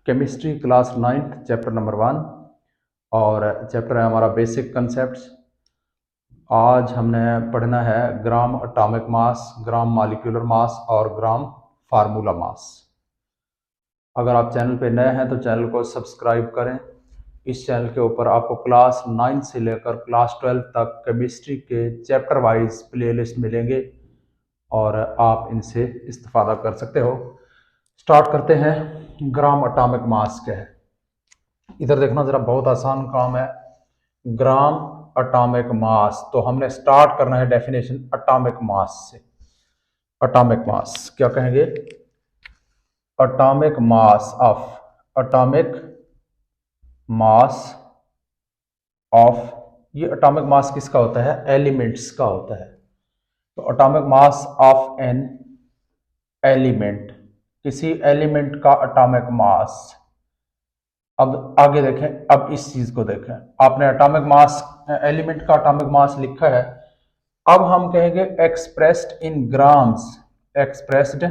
Chemistry class 9th chapter number 1 और chapter है हमारा बेसिक कंसेप्ट्स। आज हमने पढ़ना है ग्राम एटॉमिक मास, ग्राम मॉलिक्यूलर मास और ग्राम फार्मूला मास। अगर आप चैनल पे नए हैं तो चैनल को सब्सक्राइब करें। इस चैनल के ऊपर आपको क्लास 9 से लेकर क्लास 12 तक केमिस्ट्री के चैप्टर वाइज प्लेलिस्ट मिलेंगे और आप इनसे इस्तेफादा कर सकते हो। स्टार्ट करते हैं। ग्राम एटॉमिक मास क्या है, इधर देखना जरा, बहुत आसान काम है। ग्राम एटॉमिक मास, तो हमने स्टार्ट करना है डेफिनेशन एटॉमिक मास से। एटॉमिक मास क्या कहेंगे? एटॉमिक मास ऑफ ये एटॉमिक मास किसका होता है? एलिमेंट्स का होता है। तो atomic mass of an element, किसी एलिमेंट का एटॉमिक मास। अब आगे देखें, अब इस चीज को देखें, आपने एटॉमिक मास, एलिमेंट का एटॉमिक मास लिखा है। अब हम कहेंगे expressed in grams, expressed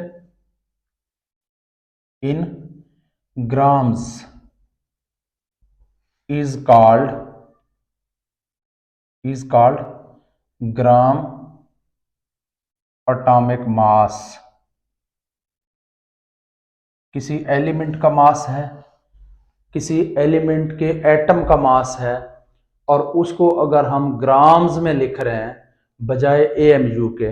in grams is called gram atomic मास। किसी एलिमेंट का मास है, किसी एलिमेंट के एटम का मास है, और उसको अगर हम ग्राम्स में लिख रहे हैं बजाय एएमयू के।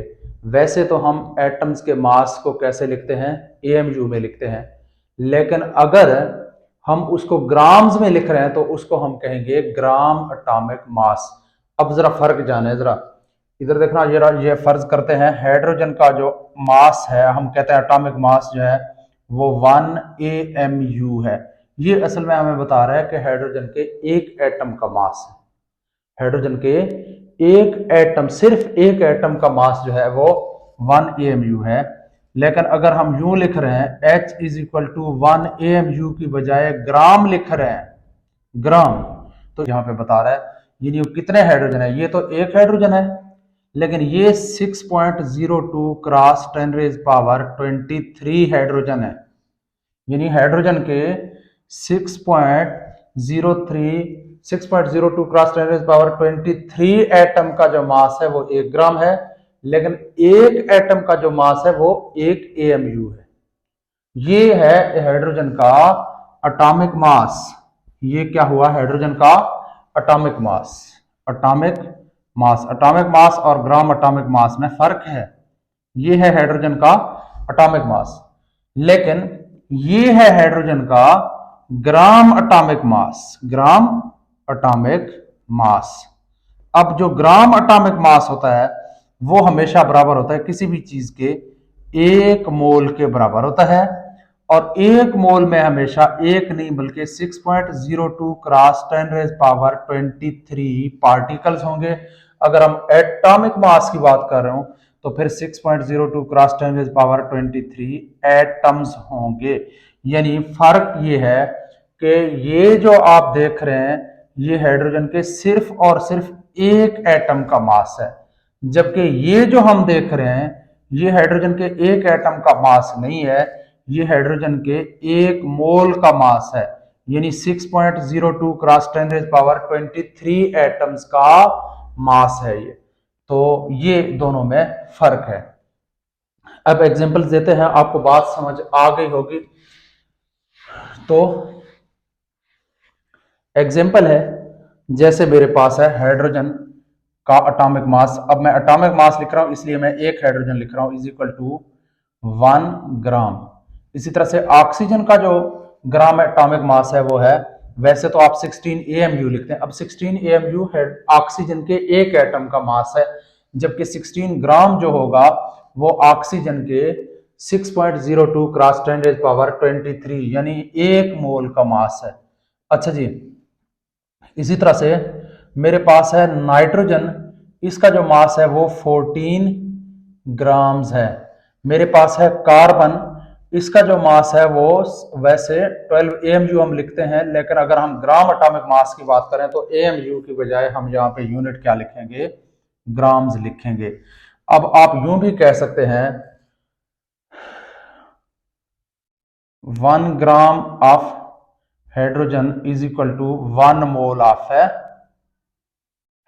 वैसे तो हम एटम्स के मास को कैसे लिखते हैं? एएमयू में लिखते हैं, लेकिन अगर हम उसको ग्राम्स में लिख रहे हैं तो उसको हम कहेंगे ग्राम एटॉमिक मास। अब जरा फर्क जाने, जरा इधर देखना, ये फर्ज करते हैं हाइड्रोजन का जो मास है, हम कहते हैं एटॉमिक मास जो है वो 1 AMU है। ये असल में हमें बता रहा है कि हाइड्रोजन के एक एटम का मास है। हाइड्रोजन के एक एटम, सिर्फ एक एटम का मास जो है वो 1 AMU है। लेकिन अगर हम यूं लिख रहे हैं H = 1 AMU की बजाय ग्राम लिख रहे हैं, ग्राम, तो यहां पे बता रहा है ये कितने हाइड्रोजन है। ये तो एक हाइड्रोजन है, लेकिन ये 6.02 क्रॉस 10⁻23 हाइड्रोजन है। यानी हाइड्रोजन के 6.02 क्रॉस 10⁻23 एटम का जो मास है वो 1 ग्राम है, लेकिन एक एटम का जो मास है वो 1 AMU है। ये है हाइड्रोजन का एटॉमिक मास। ये क्या हुआ? हाइड्रोजन का एटॉमिक मास। एटॉमिक मास और ग्राम एटॉमिक मास में फर्क है। ये है हाइड्रोजन का एटॉमिक मास, लेकिन ये है हाइड्रोजन का ग्राम एटॉमिक मास। ग्राम एटॉमिक मास। अब जो ग्राम एटॉमिक मास होता है वो हमेशा बराबर होता है किसी भी चीज के 1 मोल के बराबर होता है, और 1 मोल में हमेशा एक नहीं बल्कि 6.02 क्रॉस 10⁻23 पार्टिकल्स होंगे। अगर हम एटॉमिक मास की बात कर रहे हो तो फिर 6.02 क्रॉस 10⁻23 एटम्स होंगे। यानी फर्क ये है कि ये जो आप देख रहे हैं ये हाइड्रोजन के सिर्फ और सिर्फ एक एटम का मास है, जबकि ये जो हम देख रहे हैं ये हाइड्रोजन के एक एटम का मास नहीं है, ये हाइड्रोजन के 1 मोल का मास है। यानी 6.02 क्रॉस 10⁻23 एटम्स का मास है ये। तो ये दोनों में फर्क है। अब एग्जांपल्स देते हैं, आपको बात समझ आ गई होगी। तो एग्जांपल है, जैसे मेरे पास है हाइड्रोजन का एटॉमिक मास। अब मैं एटॉमिक मास लिख रहा हूं इसलिए मैं एक हाइड्रोजन लिख रहा हूं, = 1 ग्राम। इसी तरह से ऑक्सीजन का जो ग्राम एटॉमिक मास है वो है, वैसे तो आप 16 AMU लिखते हैं। अब 16 AMU है ऑक्सीजन के एक एटम का मास है, जबकि 16 ग्राम जो होगा वो ऑक्सीजन के 6.02 क्रॉस 10⁻23 यानी 1 मोल का मास है। अच्छा जी, इसी तरह से मेरे पास है नाइट्रोजन, इसका जो मास है वो 14 ग्राम्स है। मेरे पास है कार्बन, इसका जो मास है वो वैसे 12 AMU हम लिखते हैं, लेकिन अगर हम ग्राम एटॉमिक मास की बात करें तो AMU की बजाय हम यहाँ पे यूनिट क्या लिखेंगे? ग्राम्स लिखेंगे। अब आप यूं भी कह सकते हैं 1 gram of hydrogen is equal to 1 mole of है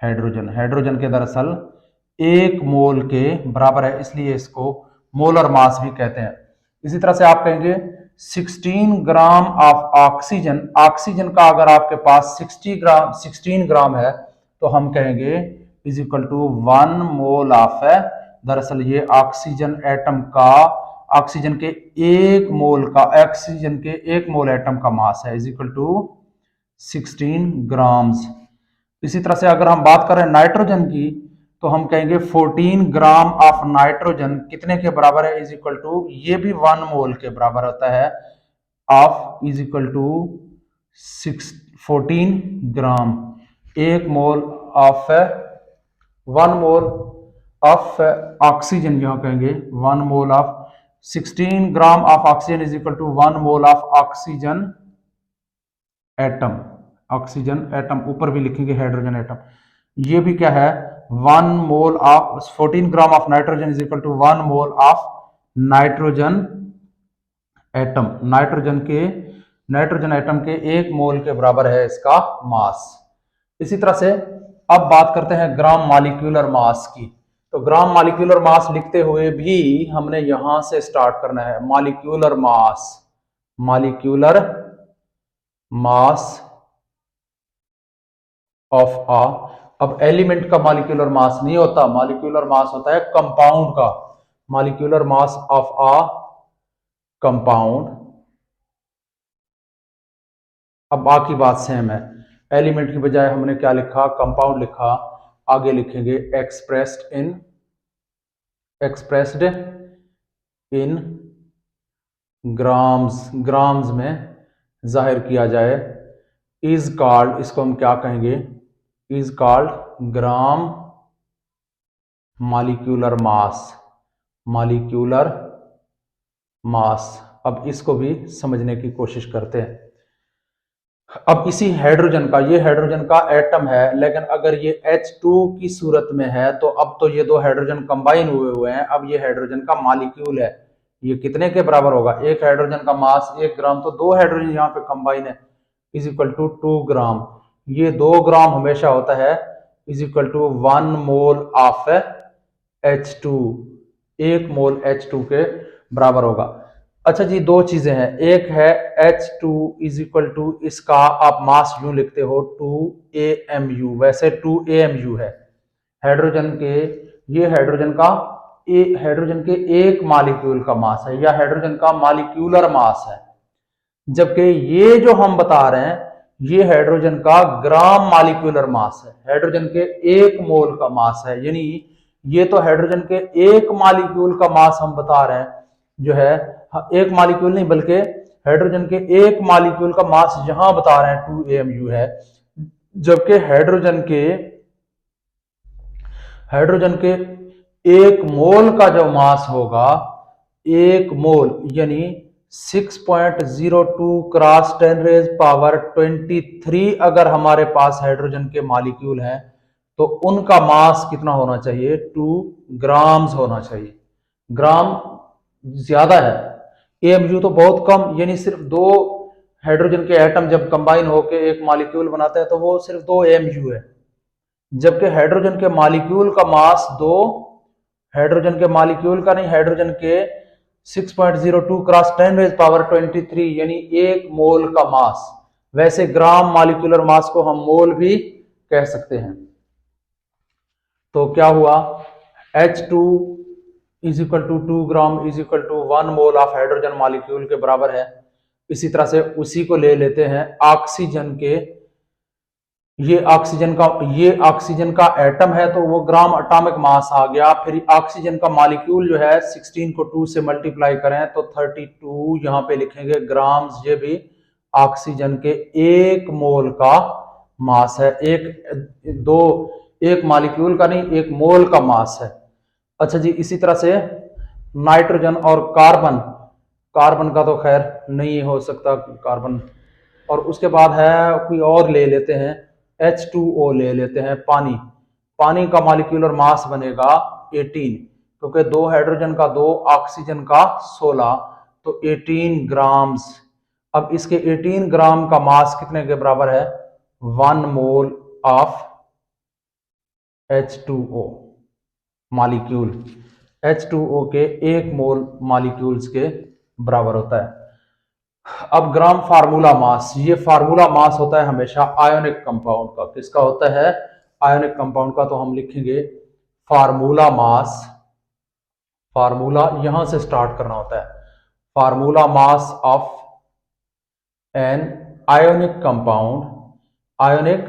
हाइड्रोजन। हाइड्रोजन के दरअसल 1 मोल के बराबर है, इसलिए इसको मोलर मास भी कहते हैं। इसी तरह से आप कहेंगे 16 ग्राम ऑफ ऑक्सीजन। ऑक्सीजन का अगर आपके पास 16 ग्राम है तो हम कहेंगे is equal to 1 mole of है। दरअसल ये ऑक्सीजन एटम का ऑक्सीजन के 1 मोल एटम का मास है इज इक्वल टू 16 ग्राम्स। इसी तरह से अगर हम बात करें नाइट्रोजन की तो हम कहेंगे 14 ग्राम ऑफ नाइट्रोजन कितने के बराबर है इज इक्वल टू, ये भी 1 मोल के बराबर होता है of is equal to 14 gram. 1 mole of 1 mole of oxygen, यहां कहेंगे 1 mole of 16 gram of oxygen is equal to 1 mole of oxygen atom. Oxygen atom ऊपर भी लिखेंगे हाइड्रोजन एटम। ये भी क्या है 1 mole of 14 gram of nitrogen is equal to 1 mole of nitrogen atom. Nitrogen atom के 1 मोल के बराबर है इसका मास। इसी तरह से अब बात करते हैं ग्राम मॉलिक्यूलर मास की। तो ग्राम मॉलिक्यूलर मास लिखते हुए भी हमने यहां से स्टार्ट करना है। मॉलिक्यूलर मास ऑफ आ। अब एलिमेंट का मॉलिक्यूलर मास नहीं होता, मॉलिक्यूलर मास होता है कंपाउंड का। Molecular mass of a compound. अब बाकी बात सेम है, एलिमेंट की बजाय हमने क्या लिखा, कंपाउंड लिखा। आगे लिखेंगे एक्सप्रेस्ड इन ग्राम्स में जाहिर किया जाए। इज कॉल्ड, इसको हम क्या कहेंगे, is called gram molecular mass. अब इसको भी समझने की कोशिश करते हैं। अब इसी हाइड्रोजन का, ये हाइड्रोजन का एटम है, लेकिन अगर ये H2 की सूरत में है तो अब तो ये दो हाइड्रोजन कंबाइन हुए हैं। अब ये हाइड्रोजन का मॉलिक्यूल है, ये कितने के बराबर होगा, एक हाइड्रोजन का मास 1 ग्राम, तो 2 हाइड्रोजन यहाँ पे कंबाइन है इज इक्वल टू 2 ग्राम। ये 2 ग्राम हमेशा होता है is equal to 1 mole of H2। 1 mole H2 के बराबर होगा। अच्छा जी, दो चीजें हैं, एक है H2 इज इक्वल टू, इसका आप मास यूं लिखते हो 2 AMU, वैसे 2 AMU है हाइड्रोजन के, ये हाइड्रोजन के एक मॉलिक्यूल का मास है, या हाइड्रोजन का मॉलिक्यूलर मास है। जबकि ये जो हम बता रहे हैं ये हाइड्रोजन का ग्राम मॉलिक्यूलर मास है, हाइड्रोजन के 1 मोल का मास है। यानी ये तो हाइड्रोजन के 1 मॉलिक्यूल का मास हम बता रहे हैं, जो है 1 मॉलिक्यूल नहीं बल्कि हाइड्रोजन के 1 मॉलिक्यूल का मास यहां बता रहे हैं 2 AMU है। जबकि हाइड्रोजन के 1 मोल का जो मास होगा, 1 मोल यानी 6.02 क्रॉस 10⁻23 अगर हमारे पास हाइड्रोजन के मॉलिक्यूल हैं तो उनका मास कितना होना चाहिए, 2 ग्राम्स होना चाहिए। ग्राम ज्यादा है, AMU तो बहुत कम, यानी सिर्फ 2 हाइड्रोजन के एटम जब कंबाइन होकर एक मॉलिक्यूल बनाते हैं तो वो सिर्फ 2 AMU है। जबकि हाइड्रोजन के मॉलिक्यूल का मास 2, हाइड्रोजन के मॉलिक्यूल का नहीं, हाइड्रोजन के 6.02 क्रॉस 10⁻23 यानी 1 मोल का मास। वैसे ग्राम मॉलिक्यूलर मास को हम मोल भी कह सकते हैं। तो क्या हुआ, H2 is equal to 2 gram is equal to 1 mole of hydrogen molecule के बराबर है। इसी तरह से उसी को ले लेते हैं ऑक्सीजन के, ये ऑक्सीजन का एटम है तो वो ग्राम एटॉमिक मास आ गया। फिर ऑक्सीजन का मॉलिक्यूल जो है 16 को 2 से मल्टीप्लाई करें तो 32 यहां पे लिखेंगे ग्राम्स। ये भी ऑक्सीजन के 1 मोल का मास है, एक मॉलिक्यूल का नहीं, 1 मोल का मास है। अच्छा जी, इसी तरह से नाइट्रोजन और कार्बन का तो खैर नहीं हो सकता कार्बन, और उसके बाद है कोई और ले लेते हैं, H2O ले लेते हैं, पानी का मॉलिक्यूलर मास बनेगा 18, क्योंकि 2 हाइड्रोजन का 2, ऑक्सीजन का 16, तो 18 ग्राम्स। अब इसके 18 ग्राम का मास कितने के बराबर है? 1 mole of H2O molecule. H2O के 1 मोल मॉलिक्यूल्स के बराबर होता है। अब ग्राम फार्मूला मास, ये फार्मूला मास होता है हमेशा आयोनिक कंपाउंड का। किसका होता है? आयोनिक कंपाउंड का। तो हम लिखेंगे फार्मूला मास, फार्मूला यहां से स्टार्ट करना होता है, formula mass of an ionic compound, ionic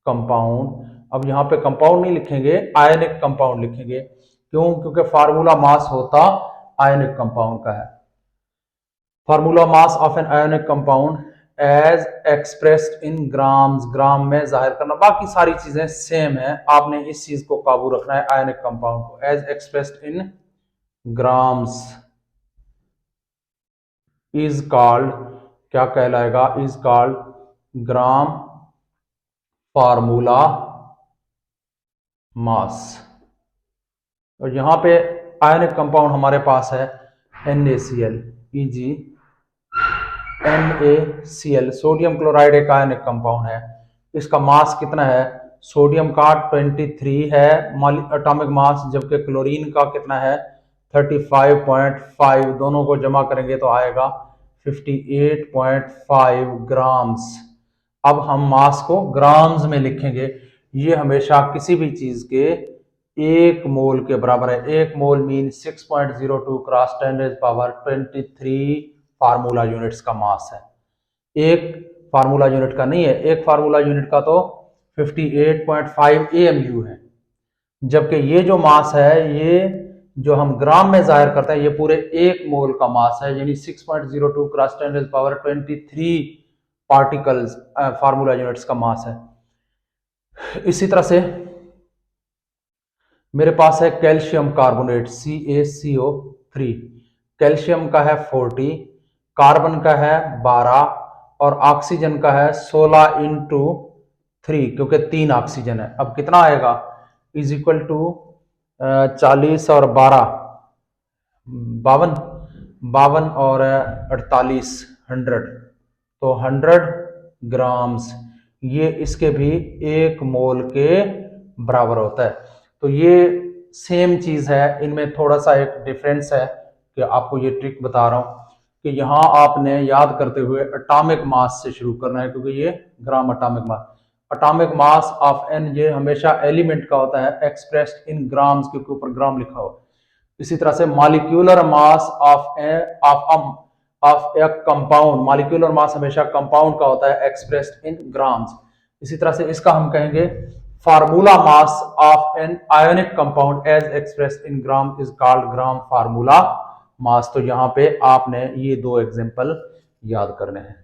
compound. अब यहां पे कंपाउंड नहीं लिखेंगे, आयोनिक कंपाउंड लिखेंगे। क्यों? क्योंकि फार्मूला मास होता आयोनिक कंपाउंड का है। Formula mass of an ionic compound as expressed in grams, gram में जाहिर करना। बाकी सारी चीजें सेम है, आपने इस चीज को काबू रखना है, आयोनिक कंपाउंड को। As expressed in grams is called, क्या कहलाएगा? Is called gram formula mass. और यहां पे आयनिक कंपाउंड हमारे पास है NaCl, NaCl, सोडियम क्लोराइड एक आयनिक कंपाउंड है। इसका मास कितना है? सोडियम का 23 है एटॉमिक मास, जबकि क्लोरीन का कितना है? 35.5। दोनों को जमा करेंगे तो आएगा 58.5 ग्राम्स। अब हम मास को ग्राम्स में लिखेंगे। ये हमेशा किसी भी चीज के 1 मोल के बराबर है। 1 मोल मीन 6.02 क्रॉस 10⁻23 फार्मूला यूनिट्स का मास है। एक फार्मूला यूनिट का नहीं है, एक फार्मूला यूनिट का तो 58.5 AMU है। जबकि ये जो मास है, ये जो हम ग्राम में जाहिर करते हैं, ये पूरे 1 मोल का मास है, यानी 6.02 क्रॉस 10⁻23 पार्टिकल्स फार्मूला यूनिट्स का मास है। इसी तरह से मेरे पास है कैल्शियम कार्बोनेट CaCO3। कैल्शियम का है 40, कार्बन का है 12 और ऑक्सीजन का है 16 इंटू 3, क्योंकि 3 ऑक्सीजन है। अब कितना आएगा? इज इक्वल टू 40 और 12 52, 52 और 48 100, तो 100 ग्राम्स। ये इसके भी 1 मोल के बराबर होता है। तो ये सेम चीज है, इनमें थोड़ा सा एक डिफरेंस है कि आपको ये ट्रिक बता रहा हूं कि यहां आपने याद करते हुए एटॉमिक मास से शुरू करना है, क्योंकि ये gram atomic mass, atomic mass of an, ये हमेशा एलिमेंट का होता है एक्सप्रेस्ड इन ग्राम्स, क्योंकि ऊपर ग्राम लिखा हो। इसी तरह से molecular mass of A compound, molecular mass हमेशा कंपाउंड का होता है एक्सप्रेस्ड इन ग्राम्स। इसी तरह से इसका हम कहेंगे formula mass of an ionic compound as expressed in gram is called gram formula mass. तो यहां पे आपने ये 2 एग्जांपल याद करने हैं।